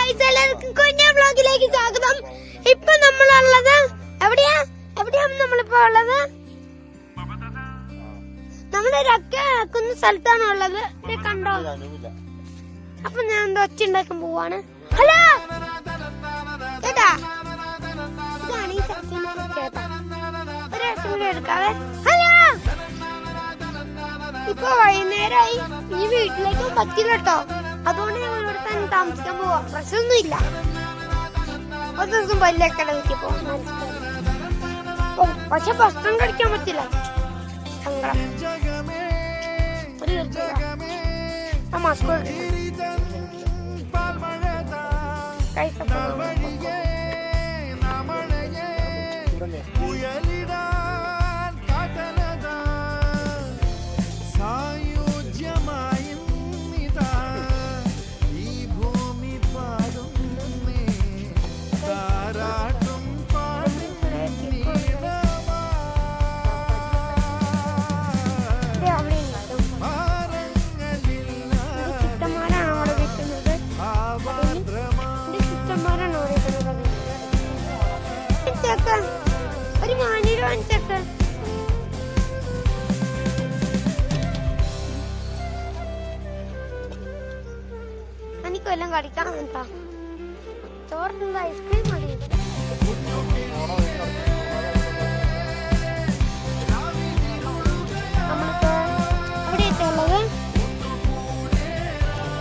Guys, എല്ലാവർക്കും കുഞ്ഞു വ്ലോഗിലേക്ക് സ്വാഗതം. ഇപ്പൊ നമ്മളുള്ളത് എവിടെയാണ് നമ്മളിപ്പോ ഉള്ളത്? നമ്മളൊരു അക്കുന്ന സ്ഥലത്താണ് ഉള്ളത്. കണ്ടോ? അപ്പൊ ഞാൻ എന്തോ ഒച്ച ഉണ്ടാക്കാൻ പോവാണ്. ഹലോ ചേട്ടാ, ഇതാണ് ഈ സച്ചിന്റെ ചേട്ടാ. ഒരു രസം എടുക്കാവേ. ഹലോ, ഇപ്പൊ വൈകുന്നേരമായി. ഈ വീട്ടിലേക്കും പറ്റില്ല കേട്ടോ. അതുകൊണ്ട് ഞങ്ങൾ ഇവിടെ തന്നെ താമസിക്കാൻ പോവാ. പ്രശ്നമൊന്നും ഇല്ല. ഒരു ദിവസം പല്ലൊക്കെ വീട്ടിൽ പോവാം. പക്ഷെ ഭക്ഷണം കഴിക്കാൻ പറ്റില്ല. സങ്കടം. ഒരു മാസ്ക് ഒരു മാനീര് വാങ്ങിച്ചേക്ക്. എനിക്ക് വല്ലതും കടിക്കണം കേട്ടോ. ചോറിനുള്ള ഐസ്ക്രീം മതി.